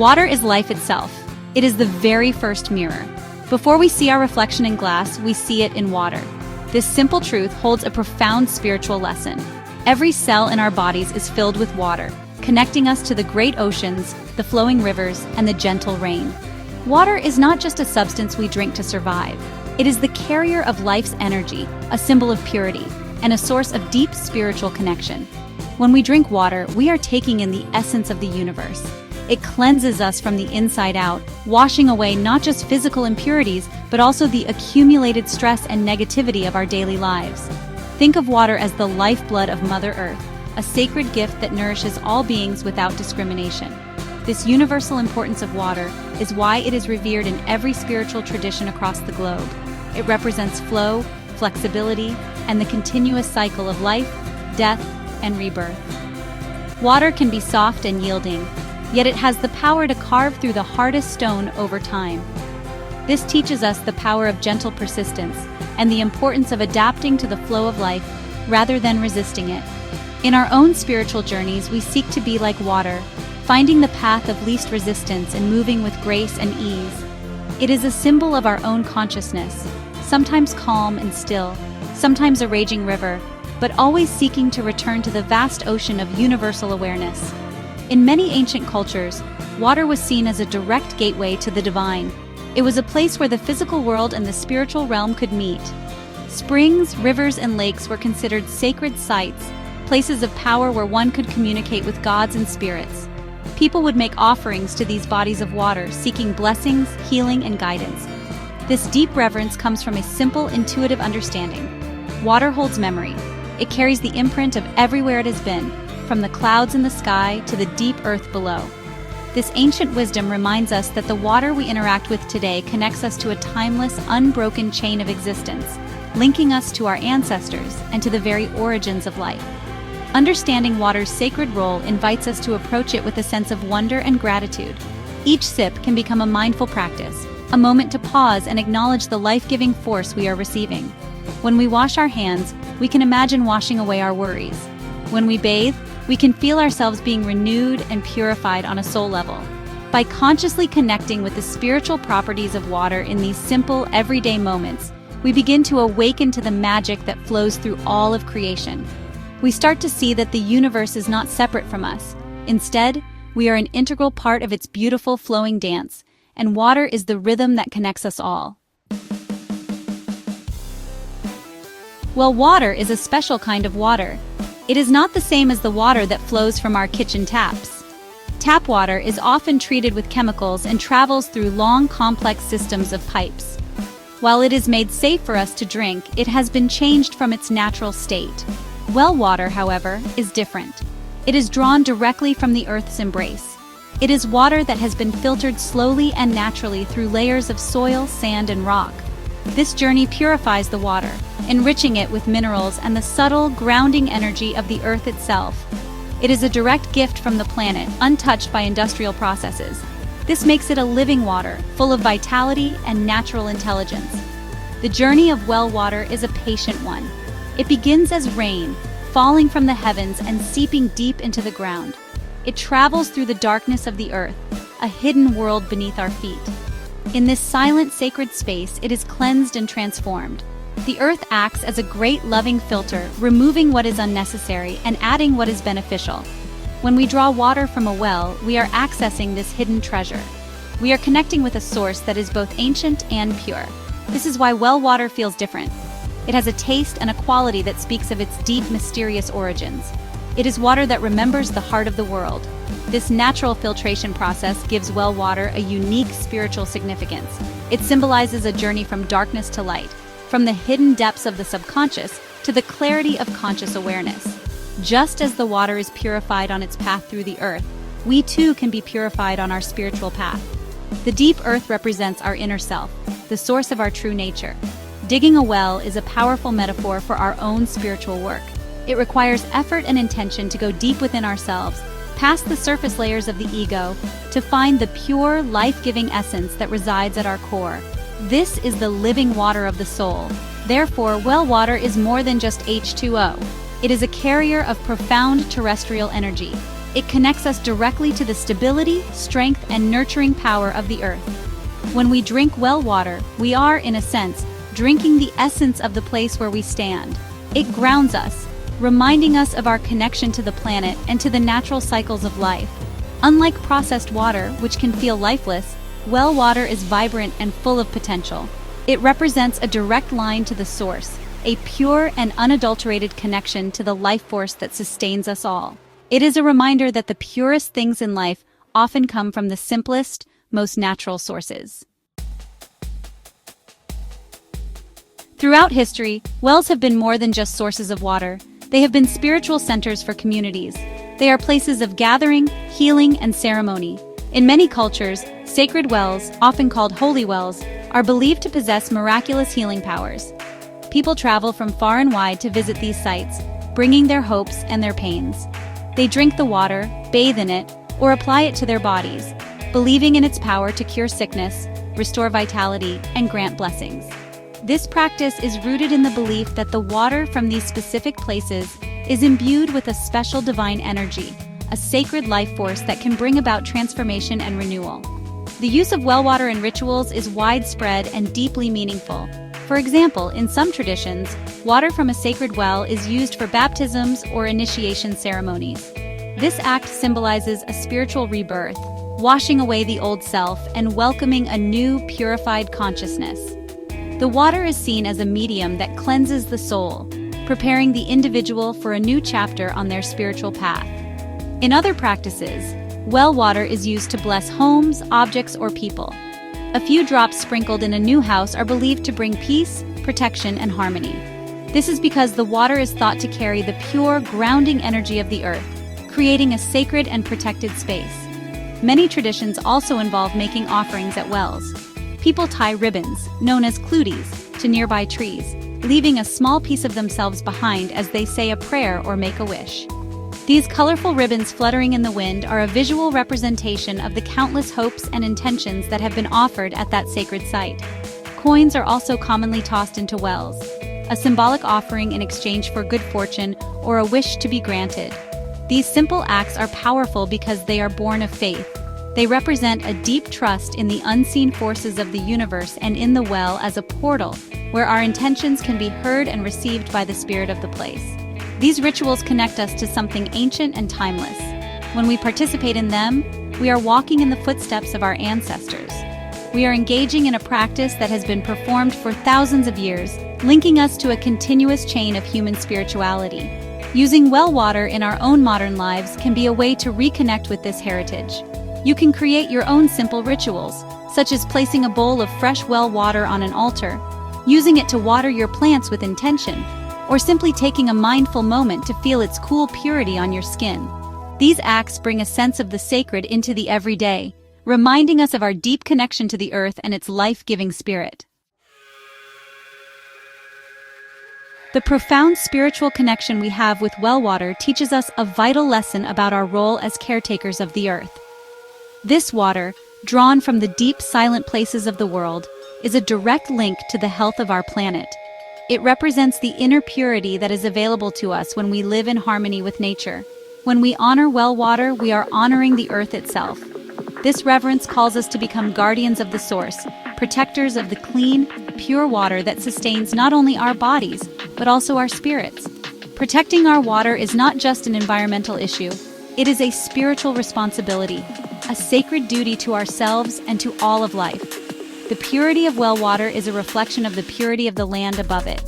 Water is life itself. It is the very first mirror. Before we see our reflection in glass, we see it in water. This simple truth holds a profound spiritual lesson. Every cell in our bodies is filled with water, connecting us to the great oceans, the flowing rivers, and the gentle rain. Water is not just a substance we drink to survive. It is the carrier of life's energy, a symbol of purity, and a source of deep spiritual connection. When we drink water, we are taking in the essence of the universe. It cleanses us from the inside out, washing away not just physical impurities, but also the accumulated stress and negativity of our daily lives. Think of water as the lifeblood of Mother Earth, a sacred gift that nourishes all beings without discrimination. This universal importance of water is why it is revered in every spiritual tradition across the globe. It represents flow, flexibility, and the continuous cycle of life, death, and rebirth. Water can be soft and yielding, yet it has the power to carve through the hardest stone over time. This teaches us the power of gentle persistence and the importance of adapting to the flow of life rather than resisting it. In our own spiritual journeys, we seek to be like water, finding the path of least resistance and moving with grace and ease. It is a symbol of our own consciousness, sometimes calm and still, sometimes a raging river, but always seeking to return to the vast ocean of universal awareness. In many ancient cultures, water was seen as a direct gateway to the divine. It was a place where the physical world and the spiritual realm could meet. Springs, rivers, and lakes were considered sacred sites, places of power where one could communicate with gods and spirits. People would make offerings to these bodies of water, seeking blessings, healing, and guidance. This deep reverence comes from a simple, intuitive understanding. Water holds memory. It carries the imprint of everywhere it has been, from the clouds in the sky to the deep earth below. This ancient wisdom reminds us that the water we interact with today connects us to a timeless, unbroken chain of existence, linking us to our ancestors and to the very origins of life. Understanding water's sacred role invites us to approach it with a sense of wonder and gratitude. Each sip can become a mindful practice, a moment to pause and acknowledge the life-giving force we are receiving. When we wash our hands, we can imagine washing away our worries. When we bathe, we can feel ourselves being renewed and purified on a soul level. By consciously connecting with the spiritual properties of water in these simple, everyday moments, we begin to awaken to the magic that flows through all of creation. We start to see that the universe is not separate from us. Instead, we are an integral part of its beautiful flowing dance, and water is the rhythm that connects us all. Well, water is a special kind of water. It is not the same as the water that flows from our kitchen taps. Tap water is often treated with chemicals and travels through long, complex systems of pipes. While it is made safe for us to drink, it has been changed from its natural state. Well water, however, is different. It is drawn directly from the earth's embrace. It is water that has been filtered slowly and naturally through layers of soil, sand, and rock. This journey purifies the water, enriching it with minerals and the subtle, grounding energy of the earth itself. It is a direct gift from the planet, untouched by industrial processes. This makes it a living water, full of vitality and natural intelligence. The journey of well water is a patient one. It begins as rain, falling from the heavens and seeping deep into the ground. It travels through the darkness of the earth, a hidden world beneath our feet. In this silent, sacred space, it is cleansed and transformed. The earth acts as a great loving filter, removing what is unnecessary and adding what is beneficial. When we draw water from a well, we are accessing this hidden treasure. We are connecting with a source that is both ancient and pure. This is why well water feels different. It has a taste and a quality that speaks of its deep, mysterious origins. It is water that remembers the heart of the world. This natural filtration process gives well water a unique spiritual significance. It symbolizes a journey from darkness to light, from the hidden depths of the subconscious to the clarity of conscious awareness. Just as the water is purified on its path through the earth, we too can be purified on our spiritual path. The deep earth represents our inner self, the source of our true nature. Digging a well is a powerful metaphor for our own spiritual work. It requires effort and intention to go deep within ourselves, past the surface layers of the ego, to find the pure, life-giving essence that resides at our core. This is the living water of the soul. Therefore, well water is more than just H2O. It is a carrier of profound terrestrial energy. It connects us directly to the stability, strength, and nurturing power of the earth. When we drink well water, we are, in a sense, drinking the essence of the place where we stand. It grounds us, reminding us of our connection to the planet and to the natural cycles of life. Unlike processed water, which can feel lifeless, well water is vibrant and full of potential. It represents a direct line to the source, a pure and unadulterated connection to the life force that sustains us all. It is a reminder that the purest things in life often come from the simplest, most natural sources. Throughout history, wells have been more than just sources of water. They have been spiritual centers for communities. They are places of gathering, healing, and ceremony. In many cultures, sacred wells, often called holy wells, are believed to possess miraculous healing powers. People travel from far and wide to visit these sites, bringing their hopes and their pains. They drink the water, bathe in it, or apply it to their bodies, believing in its power to cure sickness, restore vitality, and grant blessings. This practice is rooted in the belief that the water from these specific places is imbued with a special divine energy, a sacred life force that can bring about transformation and renewal. The use of well water in rituals is widespread and deeply meaningful. For example, in some traditions, water from a sacred well is used for baptisms or initiation ceremonies. This act symbolizes a spiritual rebirth, washing away the old self and welcoming a new, purified consciousness. The water is seen as a medium that cleanses the soul, preparing the individual for a new chapter on their spiritual path. In other practices, well water is used to bless homes, objects, or people. A few drops sprinkled in a new house are believed to bring peace, protection, and harmony. This is because the water is thought to carry the pure, grounding energy of the earth, creating a sacred and protected space. Many traditions also involve making offerings at wells. People tie ribbons, known as klutis, to nearby trees, leaving a small piece of themselves behind as they say a prayer or make a wish. These colorful ribbons fluttering in the wind are a visual representation of the countless hopes and intentions that have been offered at that sacred site. Coins are also commonly tossed into wells, a symbolic offering in exchange for good fortune or a wish to be granted. These simple acts are powerful because they are born of faith. They represent a deep trust in the unseen forces of the universe and in the well as a portal where our intentions can be heard and received by the spirit of the place. These rituals connect us to something ancient and timeless. When we participate in them, we are walking in the footsteps of our ancestors. We are engaging in a practice that has been performed for thousands of years, linking us to a continuous chain of human spirituality. Using well water in our own modern lives can be a way to reconnect with this heritage. You can create your own simple rituals, such as placing a bowl of fresh well water on an altar, using it to water your plants with intention, or simply taking a mindful moment to feel its cool purity on your skin. These acts bring a sense of the sacred into the everyday, reminding us of our deep connection to the earth and its life-giving spirit. The profound spiritual connection we have with well water teaches us a vital lesson about our role as caretakers of the earth. This water, drawn from the deep, silent places of the world, is a direct link to the health of our planet. It represents the inner purity that is available to us when we live in harmony with nature. When we honor well water, we are honoring the earth itself. This reverence calls us to become guardians of the source, protectors of the clean, pure water that sustains not only our bodies, but also our spirits. Protecting our water is not just an environmental issue, it is a spiritual responsibility, a sacred duty to ourselves and to all of life. The purity of well water is a reflection of the purity of the land above it.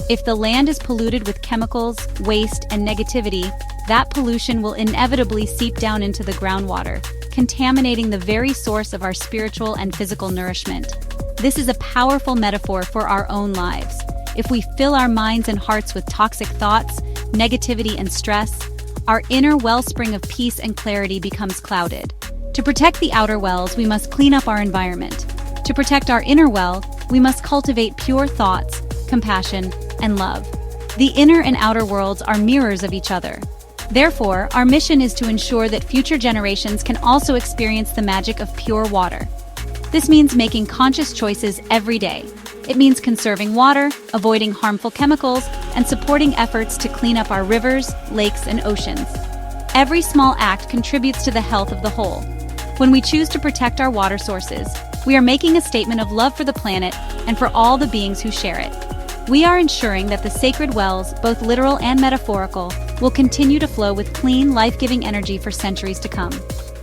If the land is polluted with chemicals, waste, and negativity, that pollution will inevitably seep down into the groundwater, contaminating the very source of our spiritual and physical nourishment. This is a powerful metaphor for our own lives. If we fill our minds and hearts with toxic thoughts, negativity, and stress, our inner wellspring of peace and clarity becomes clouded. To protect the outer wells, we must clean up our environment. To protect our inner well, we must cultivate pure thoughts, compassion, and love. The inner and outer worlds are mirrors of each other. Therefore, our mission is to ensure that future generations can also experience the magic of pure water. This means making conscious choices every day. It means conserving water, avoiding harmful chemicals, and supporting efforts to clean up our rivers, lakes, and oceans. Every small act contributes to the health of the whole. When we choose to protect our water sources, we are making a statement of love for the planet and for all the beings who share it. We are ensuring that the sacred wells, both literal and metaphorical, will continue to flow with clean, life-giving energy for centuries to come.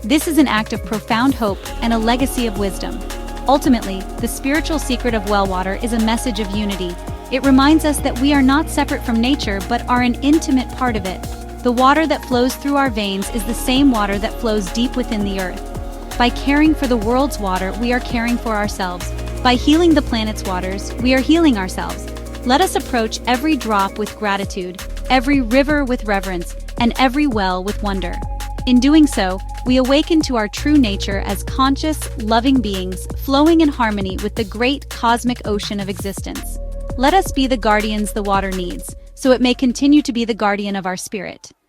This is an act of profound hope and a legacy of wisdom. Ultimately, the spiritual secret of well water is a message of unity. It reminds us that we are not separate from nature but are an intimate part of it. The water that flows through our veins is the same water that flows deep within the earth. By caring for the world's water, we are caring for ourselves. By healing the planet's waters, we are healing ourselves. Let us approach every drop with gratitude, every river with reverence, and every well with wonder. In doing so, we awaken to our true nature as conscious, loving beings, flowing in harmony with the great cosmic ocean of existence. Let us be the guardians the water needs, so it may continue to be the guardian of our spirit.